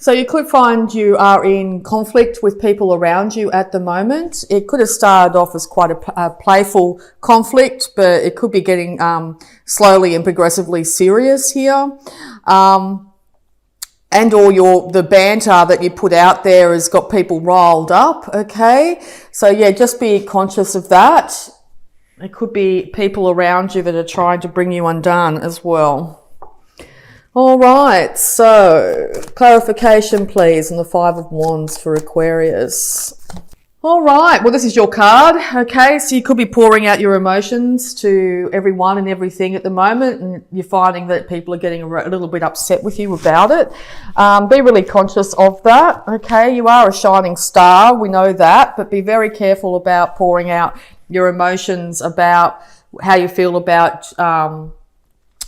So you could find you are in conflict with people around you at the moment. It could have started off as quite a playful conflict, but it could be getting slowly and progressively serious here. And or the banter that you put out there has got people riled up, okay? So yeah, just be conscious of that. It could be people around you that are trying to bring you undone as well. All right, so clarification, please, on the Five of Wands for Aquarius. All right, well, this is your card, okay? So you could be pouring out your emotions to everyone and everything at the moment, and you're finding that people are getting a little bit upset with you about it. Be really conscious of that, okay? You are a shining star, we know that, but be very careful about pouring out your emotions about how you feel about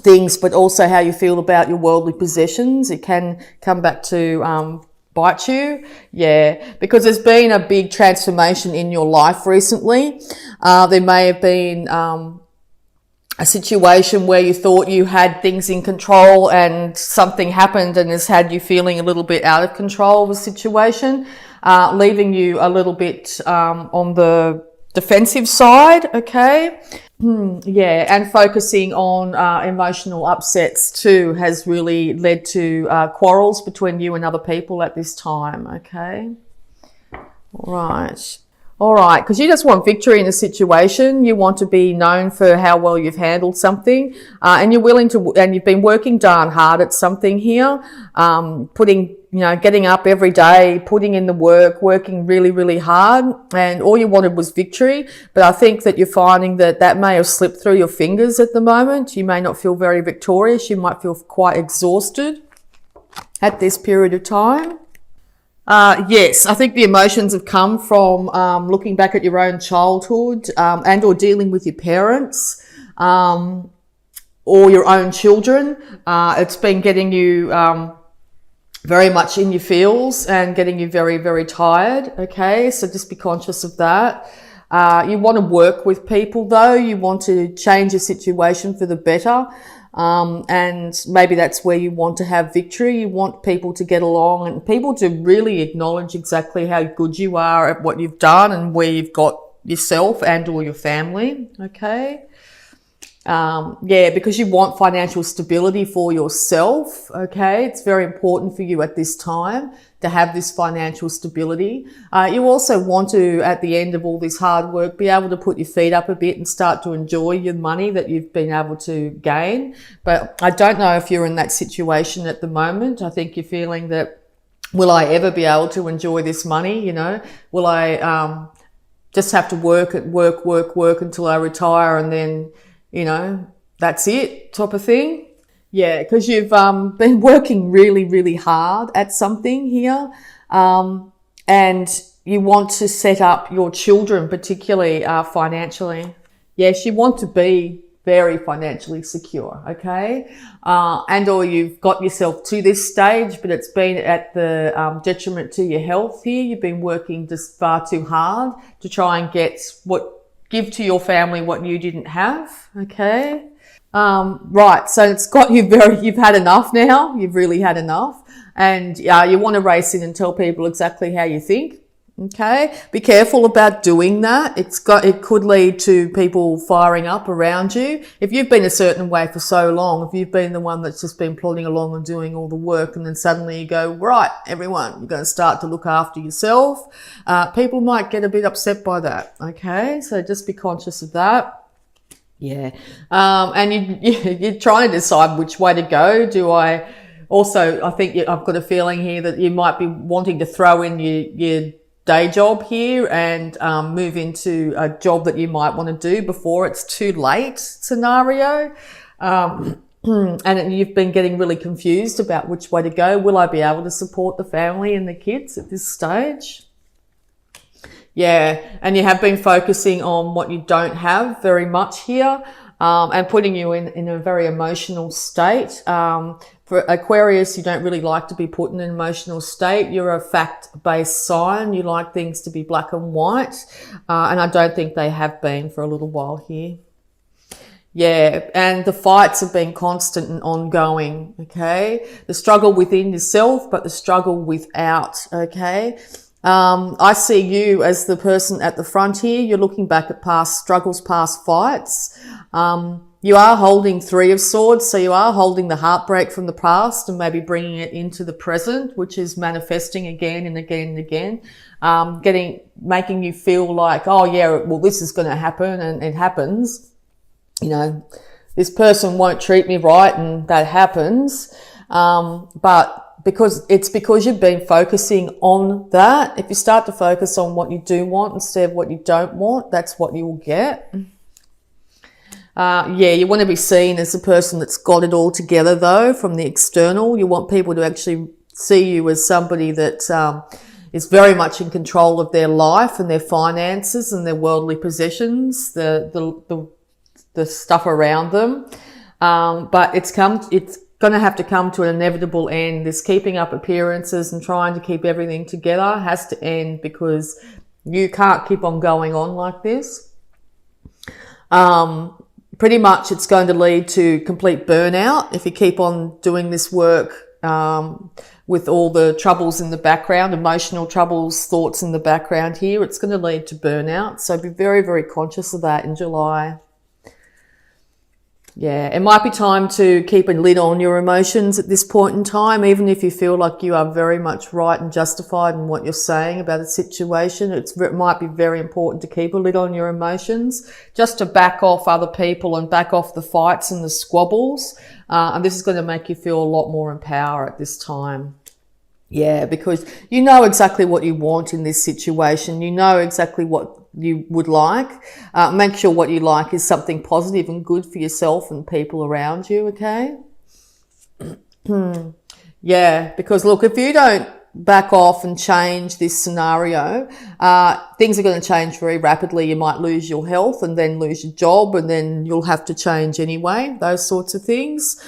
things, but also how you feel about your worldly possessions. It can come back to bite you, yeah, because there's been a big transformation in your life recently. There may have been a situation where you thought you had things in control and something happened and has had you feeling a little bit out of control of the situation, leaving you a little bit on the defensive side, okay? Yeah, and focusing on emotional upsets too has really led to quarrels between you and other people at this time, okay? All right, because you just want victory in a situation. You want to be known for how well you've handled something, and you're willing to, and you've been working darn hard at something here, getting up every day, putting in the work, working really, really hard, and all you wanted was victory. But I think that you're finding that that may have slipped through your fingers at the moment. You may not feel very victorious. You might feel quite exhausted at this period of time. Yes, I think the emotions have come from looking back at your own childhood and or dealing with your parents or your own children. It's been getting you very much in your feels and getting you very, very tired, okay? So just be conscious of that. You want to work with people though. You want to change your situation for the better. And maybe that's where you want to have victory. You want people to get along and people to really acknowledge exactly how good you are at what you've done and where you've got yourself and or your family, okay? Yeah, because you want financial stability for yourself, okay? It's very important for you at this time to have this financial stability. You also want to, at the end of all this hard work, be able to put your feet up a bit and start to enjoy your money that you've been able to gain. But I don't know if you're in that situation at the moment. I think you're feeling that, will I ever be able to enjoy this money? You know, will I just have to work until I retire and then, you know, that's it type of thing. Yeah, because you've been working really, really hard at something here. And you want to set up your children, particularly financially. Yes, you want to be very financially secure, okay? And or you've got yourself to this stage, but it's been at the detriment to your health here. You've been working just far too hard to try and give to your family what you didn't have, okay? Right, so it's got you you've had enough now. You've really had enough. And you want to race in and tell people exactly how you think, okay? Be careful about doing that. It could lead to people firing up around you. If you've been a certain way for so long, if you've been the one that's just been plodding along and doing all the work and then suddenly you go, right, everyone, you're going to start to look after yourself. People might get a bit upset by that, okay? So just be conscious of that. Yeah. And you're trying to decide which way to go. I think I've got a feeling here that you might be wanting to throw in your day job here and move into a job that you might want to do before it's too late scenario. And you've been getting really confused about which way to go. Will I be able to support the family and the kids at this stage? Yeah, and you have been focusing on what you don't have very much here, and putting you in a very emotional state. For Aquarius, you don't really like to be put in an emotional state. You're a fact-based sign. You like things to be black and white, and I don't think they have been for a little while here. Yeah, and the fights have been constant and ongoing, okay? The struggle within yourself, but the struggle without, okay? I see you as the person at the front here. You're looking back at past struggles, past fights. You are holding 3 of Swords, so you are holding the heartbreak from the past and maybe bringing it into the present, which is manifesting again and again and again, making you feel like, oh yeah, well, this is going to happen, and it happens. You know, this person won't treat me right, and that happens. But because you've been focusing on that, if you start to focus on what you do want instead of what you don't want, that's what you will get. Yeah, you want to be seen as a person that's got it all together, though, from the external. You want people to actually see you as somebody that is very much in control of their life and their finances and their worldly possessions, the stuff around them. But it's going to have to come to an inevitable end. This keeping up appearances and trying to keep everything together has to end, because you can't keep on going on like this. Pretty much it's going to lead to complete burnout if you keep on doing this work with all the troubles in the background, emotional troubles, thoughts in the background here. It's going to lead to burnout. So be very, very conscious of that in July. Yeah, it might be time to keep a lid on your emotions at this point in time, even if you feel like you are very much right and justified in what you're saying about a situation. It might be very important to keep a lid on your emotions, just to back off other people and back off the fights and the squabbles. And this is going to make you feel a lot more in power at this time. Yeah, because you know exactly what you want in this situation. You know exactly what you would like. Make sure what you like is something positive and good for yourself and people around you, okay? Yeah, because look, if you don't back off and change this scenario, things are going to change very rapidly. You might lose your health and then lose your job, and then you'll have to change anyway, those sorts of things.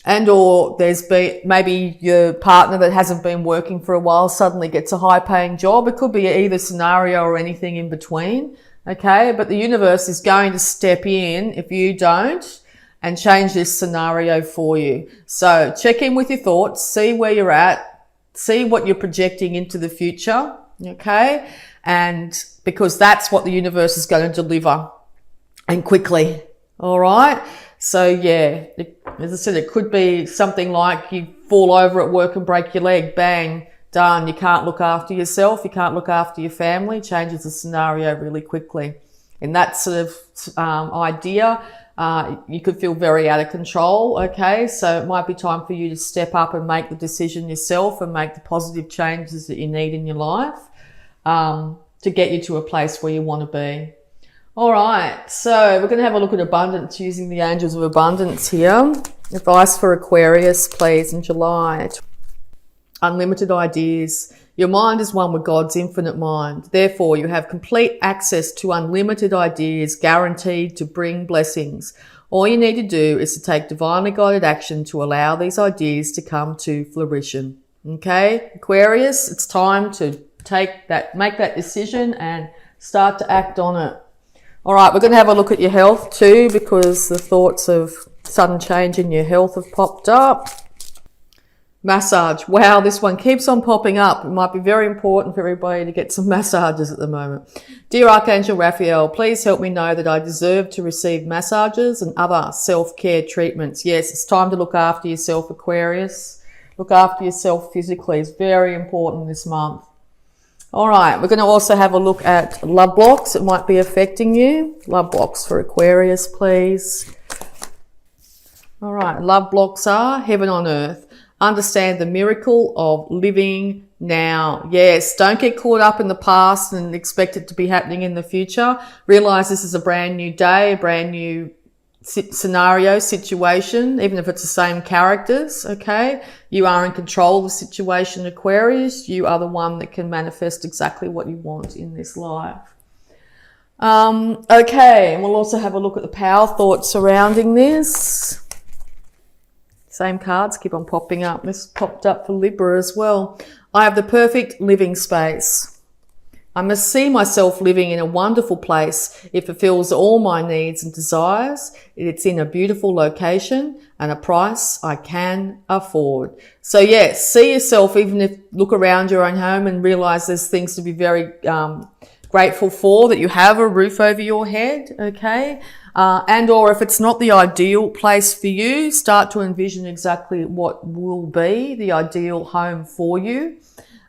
And or there's been maybe your partner that hasn't been working for a while suddenly gets a high paying job. It could be either scenario or anything in between. Okay. But the universe is going to step in if you don't and change this scenario for you. So check in with your thoughts, see where you're at, see what you're projecting into the future. Okay. And because that's what the universe is going to deliver, and quickly. All right. So yeah, as I said, it could be something like you fall over at work and break your leg, bang, done. You can't look after yourself. You can't look after your family. Changes the scenario really quickly. In that sort of idea, you could feel very out of control. Okay. So it might be time for you to step up and make the decision yourself and make the positive changes that you need in your life, to get you to a place where you want to be. All right, so we're going to have a look at abundance using the angels of abundance here. Advice for Aquarius, please, in July. Unlimited ideas. Your mind is one with God's infinite mind. Therefore, you have complete access to unlimited ideas, guaranteed to bring blessings. All you need to do is to take divinely guided action to allow these ideas to come to fruition. Okay, Aquarius, it's time to make that decision and start to act on it. All right, we're going to have a look at your health too, because the thoughts of sudden change in your health have popped up. Massage. Wow, this one keeps on popping up. It might be very important for everybody to get some massages at the moment. Dear Archangel Raphael, please help me know that I deserve to receive massages and other self-care treatments. Yes, it's time to look after yourself, Aquarius. Look after yourself physically. It's very important this month. All right, we're going to also have a look at love blocks that might be affecting you. Love blocks for Aquarius, please. All right, love blocks are heaven on earth. Understand the miracle of living now. Yes, don't get caught up in the past and expect it to be happening in the future. Realize this is a brand new day, a brand new scenario, situation, even if it's the same characters, okay? You are in control of the situation, Aquarius. You are the one that can manifest exactly what you want in this life. Okay, and we'll also have a look at the power thoughts surrounding this. Same cards keep on popping up. This popped up for Libra as well. I have the perfect living space. I must see myself living in a wonderful place. It fulfills all my needs and desires. It's in a beautiful location and a price I can afford. So yes, see yourself, even if look around your own home and realize there's things to be very grateful for, that you have a roof over your head, okay? And or if it's not the ideal place for you, start to envision exactly what will be the ideal home for you.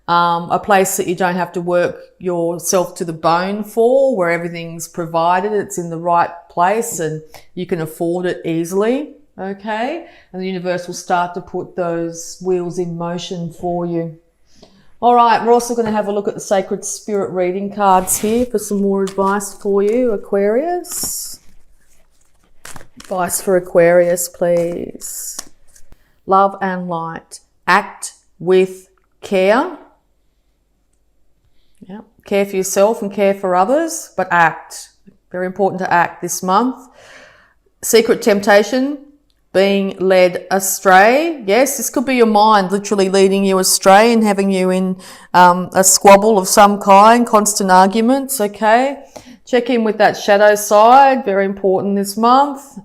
A place that you don't have to work yourself to the bone for, where everything's provided, it's in the right place and you can afford it easily, okay? And the universe will start to put those wheels in motion for you. All right, we're also going to have a look at the Sacred Spirit reading cards here for some more advice for you, Aquarius. Advice for Aquarius, please. Love and light. Act with care. Yeah. Care for yourself and care for others, but act. Very important to act this month. Secret temptation, being led astray. Yes, this could be your mind literally leading you astray and having you in a squabble of some kind, constant arguments, okay? Check in with that shadow side, very important this month.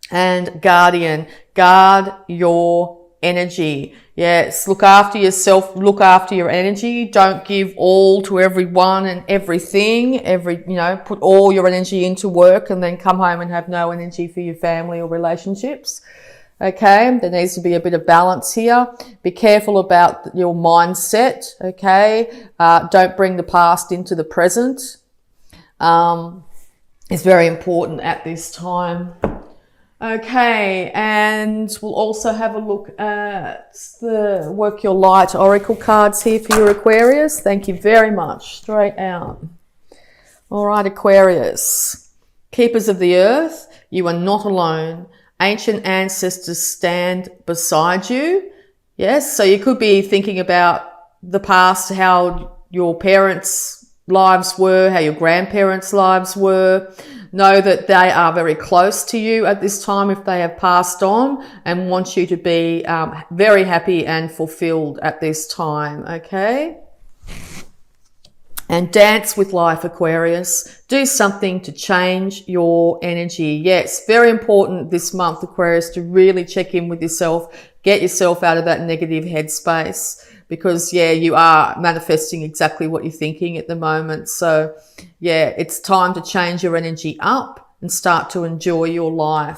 And guardian, guard your energy. Yes, look after yourself, look after your energy. Don't give all to everyone and everything. Put all your energy into work and then come home and have no energy for your family or relationships. Okay, there needs to be a bit of balance here. Be careful about your mindset, okay? Don't bring the past into the present. It's very important at this time. Okay, and we'll also have a look at the Work Your Light Oracle cards here for your Aquarius. Thank you very much. Straight out. All right, Aquarius. Keepers of the earth, you are not alone. Ancient ancestors stand beside you. Yes, so you could be thinking about the past, how your parents' lives were, how your grandparents' lives were. Know that they are very close to you at this time if they have passed on, and want you to be very happy and fulfilled at this time, okay? And dance with life, Aquarius. Do something to change your energy. Yes, very important this month, Aquarius, to really check in with yourself. Get yourself out of that negative headspace. Because, yeah, you are manifesting exactly what you're thinking at the moment. So, yeah, it's time to change your energy up and start to enjoy your life.